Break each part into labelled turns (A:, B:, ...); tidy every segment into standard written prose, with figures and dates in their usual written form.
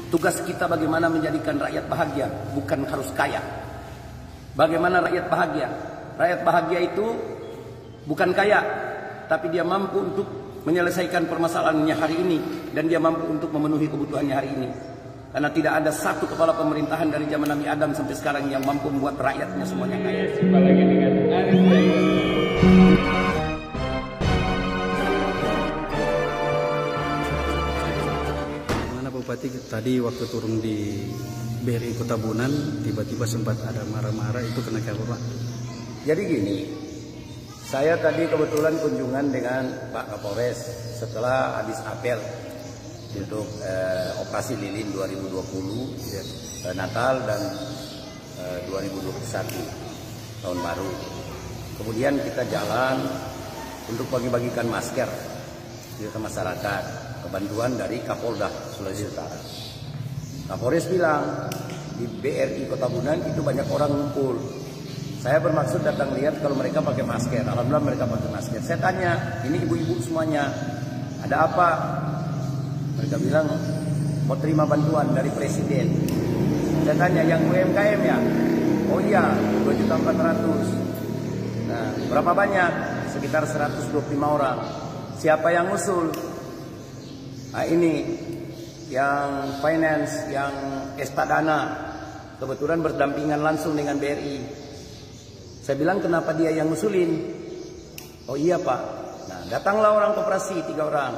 A: Tugas kita bagaimana menjadikan rakyat bahagia, bukan harus kaya. Bagaimana rakyat bahagia? Rakyat bahagia itu bukan kaya, tapi dia mampu untuk menyelesaikan permasalahannya hari ini, dan dia mampu untuk memenuhi kebutuhannya hari ini. Karena tidak ada satu kepala pemerintahan dari zaman Nabi Adam sampai sekarang yang mampu membuat rakyatnya semuanya kaya.
B: Mana Bupati tadi waktu turun di BRI Kota Bunan tiba-tiba sempat ada marah-marah, itu kenapa Pak?
A: Jadi gini, saya tadi kebetulan kunjungan dengan Pak Kapolres setelah habis apel untuk operasi lilin 2020 Natal dan 2021 tahun baru. Kemudian kita jalan untuk bagi-bagikan masker ke masyarakat, kebantuan dari Kapolda Sulawesi Utara. Kapolres bilang di BRI Kota Bunan itu banyak orang ngumpul. Saya bermaksud datang lihat kalau mereka pakai masker. Alhamdulillah mereka pakai masker. Saya tanya, ini ibu-ibu semuanya, ada apa? Mereka bilang mau terima bantuan dari presiden. Saya tanya, yang UMKM ya? Oh iya, 2.400.000. Nah, berapa banyak? Sekitar 125 orang. Siapa yang usul? Nah, ini yang finance, yang Estadana, kebetulan berdampingan langsung dengan BRI. Saya bilang, kenapa dia yang ngusulin? Oh iya Pak. Nah, datanglah orang koperasi 3 orang.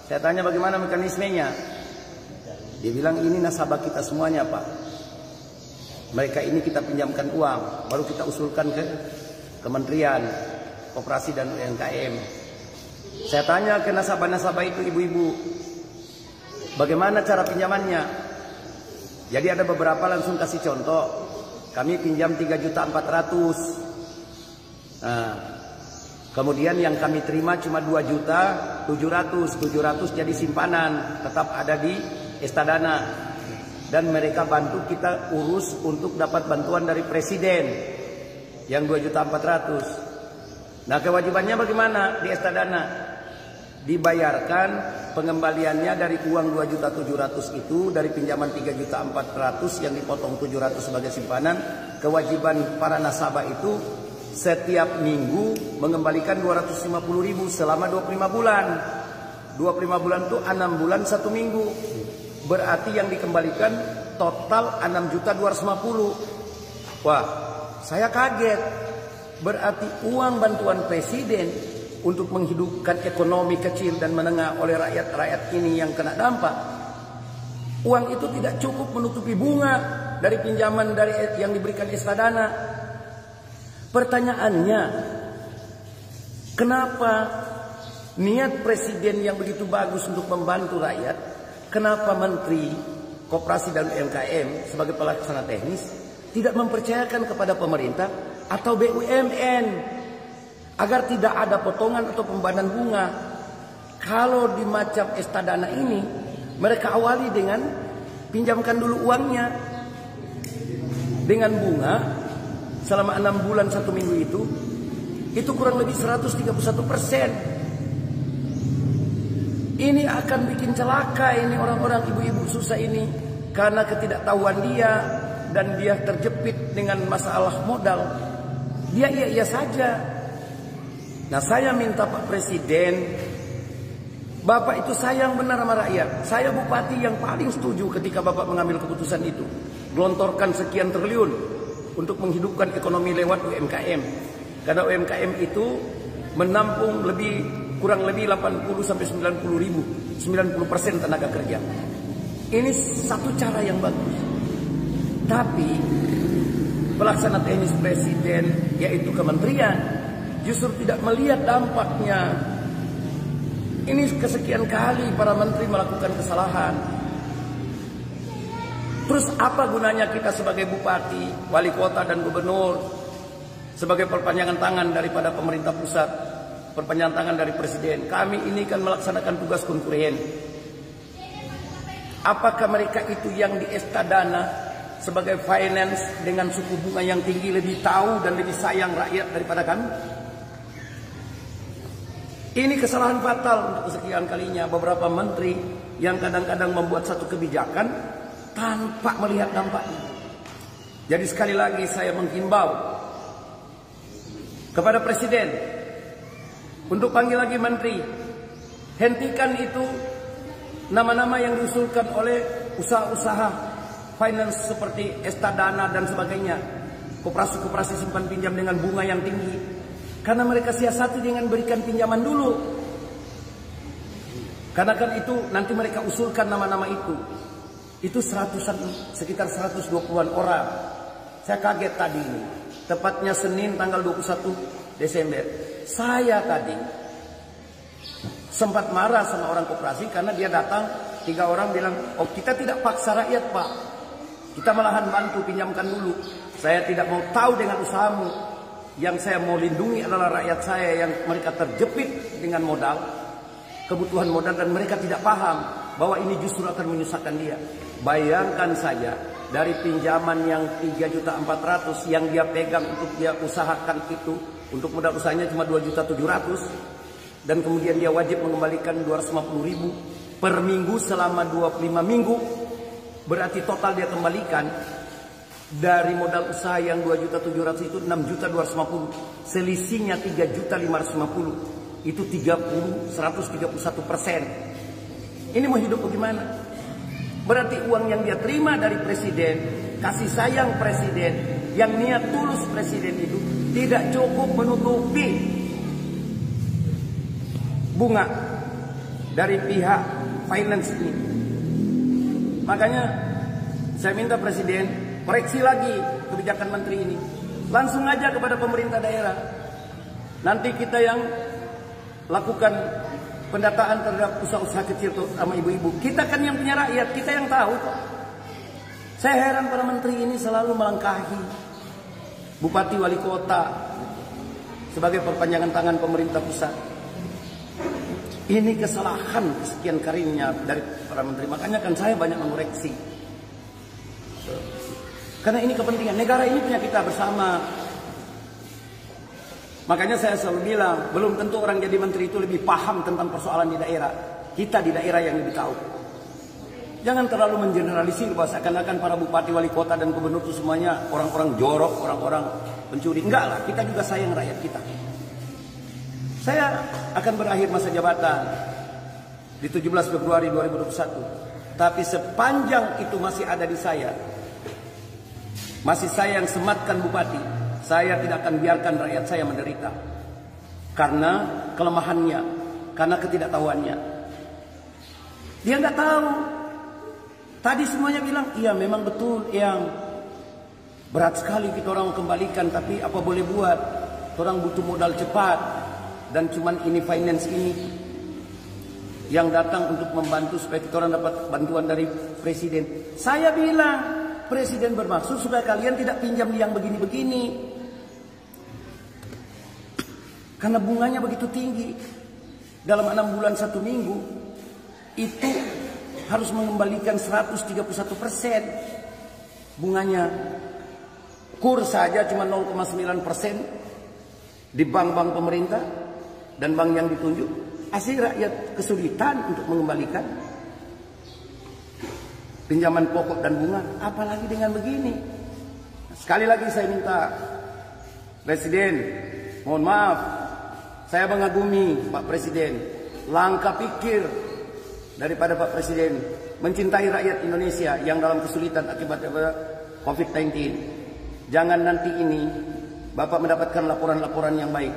A: Saya tanya bagaimana mekanismenya. Dia bilang, ini nasabah kita semuanya Pak. Mereka ini kita pinjamkan uang, baru kita usulkan ke Kementerian Koperasi dan UMKM. Saya tanya ke nasabah-nasabah itu, ibu-ibu, bagaimana cara pinjamannya? Jadi ada beberapa langsung kasih contoh. Kami pinjam 3.400.000. Nah, kemudian yang kami terima cuma 2.700.000. 700 jadi simpanan, tetap ada di Estadana. Dan mereka bantu kita urus untuk dapat bantuan dari presiden yang 2.400.000. Nah, kewajibannya bagaimana di Estadana? Dibayarkan pengembaliannya dari uang 2.700.000 itu, dari pinjaman 3.400.000 yang dipotong 700 sebagai simpanan. Kewajiban para nasabah itu setiap minggu mengembalikan 250.000 selama 25 bulan. 25 bulan itu 6 bulan 1 minggu. Berarti yang dikembalikan total 6.250.000. Wah, saya kaget. Berarti uang bantuan presiden untuk menghidupkan ekonomi kecil dan menengah oleh rakyat-rakyat ini yang kena dampak, uang itu tidak cukup menutupi bunga dari pinjaman dari yang diberikan Estadana. Pertanyaannya, kenapa niat presiden yang begitu bagus untuk membantu rakyat, kenapa Menteri Koperasi dan UMKM sebagai pelaksana teknis tidak mempercayakan kepada pemerintah atau BUMN agar tidak ada potongan atau pembayaran bunga? Kalau di macam Estadana ini, mereka awali dengan pinjamkan dulu uangnya dengan bunga selama 6 bulan 1 minggu itu kurang lebih 131%. Ini akan bikin celaka ini orang-orang ibu-ibu susah ini karena ketidaktahuan dia, dan dia terjepit dengan masalah modal. Dia iya-iya saja. Nah, saya minta Pak Presiden, Bapak itu sayang benar sama rakyat. Saya bupati yang paling setuju ketika Bapak mengambil keputusan itu. Gelontorkan sekian triliun untuk menghidupkan ekonomi lewat UMKM. Karena UMKM itu menampung kurang lebih 90-90% tenaga kerja. Ini satu cara yang bagus. Tapi pelaksana teknis presiden, yaitu kementerian, justru tidak melihat dampaknya. Ini kesekian kali para menteri melakukan kesalahan. Terus apa gunanya kita sebagai bupati, wali kota dan gubernur, sebagai perpanjangan tangan daripada pemerintah pusat, perpanjangan tangan dari presiden? Kami ini kan melaksanakan tugas konkuren. Apakah mereka itu yang di Estadana sebagai finance dengan suku bunga yang tinggi lebih tahu dan lebih sayang rakyat daripada kami? Ini kesalahan fatal untuk kesekian kalinya beberapa menteri yang kadang-kadang membuat satu kebijakan tanpa melihat dampaknya. Jadi sekali lagi saya menghimbau kepada Presiden untuk panggil lagi Menteri, hentikan itu nama-nama yang diusulkan oleh usaha-usaha finance seperti Estadana dan sebagainya, koperasi-koperasi simpan pinjam dengan bunga yang tinggi, karena mereka siasati dengan berikan pinjaman dulu. Karena kan itu nanti mereka usulkan nama-nama itu sekitar 120-an orang. Saya kaget tadi ini, tepatnya Senin tanggal 21 Desember. Saya tadi sempat marah sama orang koperasi karena dia datang 3 orang bilang, oh kita tidak paksa rakyat Pak, kita malahan bantu pinjamkan dulu. Saya tidak mau tahu dengan usahamu. Yang saya mau lindungi adalah rakyat saya yang mereka terjepit dengan modal, kebutuhan modal, dan mereka tidak paham bahwa ini justru akan menyusahkan dia. Bayangkan saja, dari pinjaman yang 3.400.000 yang dia pegang untuk dia usahakan itu, untuk modal usahanya cuma 2.700.000, dan kemudian dia wajib mengembalikan 250.000 per minggu selama 25 minggu. Berarti total dia kembalikan dari modal usaha yang 2.700.000 itu 6.250.000. Selisihnya 3.550.000. Itu 131%. Ini mau hidup bagaimana? Berarti uang yang dia terima dari Presiden, kasih sayang Presiden, yang niat tulus Presiden itu tidak cukup menutupi bunga dari pihak finance ini. Makanya saya minta Presiden koreksi lagi kebijakan Menteri ini. Langsung aja kepada pemerintah daerah. Nanti kita yang lakukan pendataan terhadap usaha-usaha kecil sama ibu-ibu. Kita kan yang punya rakyat, kita yang tahu kok. Saya heran para menteri ini selalu melangkahi bupati wali kota sebagai perpanjangan tangan pemerintah pusat. Ini kesalahan kesekian kalinya dari para menteri. Makanya kan saya banyak mengoreksi. Karena ini kepentingan negara, ini punya kita bersama. Makanya saya selalu bilang, belum tentu orang jadi menteri itu lebih paham tentang persoalan di daerah. Kita di daerah yang lebih tahu. Jangan terlalu mengeneralisir bahwa seakan-akan para bupati, wali kota, dan gubernur itu semuanya orang-orang jorok, orang-orang pencuri. Enggak lah, kita juga sayang rakyat kita. Saya akan berakhir masa jabatan di 17 Februari 2021. Tapi sepanjang itu masih ada di saya, masih saya yang sematkan bupati, saya tidak akan biarkan rakyat saya menderita. Karena kelemahannya, karena ketidaktahuannya. Dia nggak tahu. Tadi semuanya bilang, iya memang betul yang berat sekali kita orang kembalikan, tapi apa boleh buat? Orang butuh modal cepat, dan cuman ini finance ini yang datang untuk membantu supaya kita orang dapat bantuan dari Presiden. Saya bilang, Presiden bermaksud supaya kalian tidak pinjam yang begini-begini. Karena bunganya begitu tinggi. Dalam 6 bulan 1 minggu itu harus mengembalikan 131% bunganya. Kur saja cuma 0,9% di bank-bank pemerintah dan bank yang ditunjuk. Asli rakyat kesulitan untuk mengembalikan pinjaman pokok dan bunga, apalagi dengan begini. Sekali lagi saya minta Presiden, mohon maaf, saya mengagumi Pak Presiden, langkah pikir daripada Pak Presiden mencintai rakyat Indonesia yang dalam kesulitan akibat COVID-19. Jangan nanti ini Bapak mendapatkan laporan-laporan yang baik.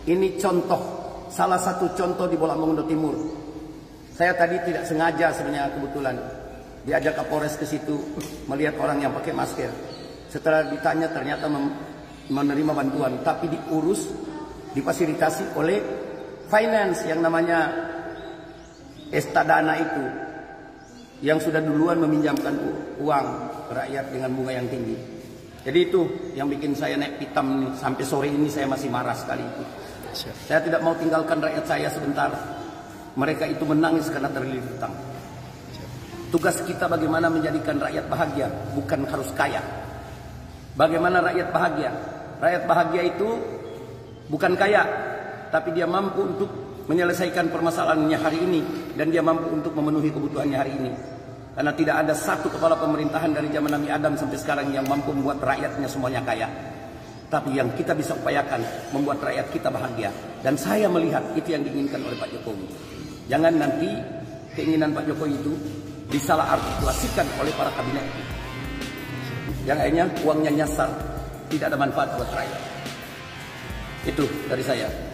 A: Ini contoh, salah satu contoh di Bolamongondo Timur. Saya tadi tidak sengaja sebenarnya, kebetulan diajak Kapolres ke situ melihat orang yang pakai masker. Setelah ditanya ternyata menerima bantuan, tapi diurus, difasilitasi oleh finance yang namanya Estadana itu, yang sudah duluan meminjamkan uang rakyat dengan bunga yang tinggi. Jadi itu yang bikin saya naik pitam nih. Sampai sore ini saya masih marah sekali itu. Saya tidak mau tinggalkan rakyat saya sebentar. Mereka itu menangis karena terlilit hutang. Tugas kita bagaimana menjadikan rakyat bahagia, bukan harus kaya. Bagaimana rakyat bahagia? Rakyat bahagia itu bukan kaya, tapi dia mampu untuk menyelesaikan permasalahannya hari ini, dan dia mampu untuk memenuhi kebutuhannya hari ini. Karena tidak ada satu kepala pemerintahan dari zaman Nabi Adam sampai sekarang yang mampu membuat rakyatnya semuanya kaya. Tapi yang kita bisa upayakan membuat rakyat kita bahagia. Dan saya melihat itu yang diinginkan oleh Pak Jokowi. Jangan nanti keinginan Pak Jokowi itu disalahartikulasikan oleh para kabinet. Yang akhirnya uangnya nyasar, tidak ada manfaat buat rakyat. Itu dari saya.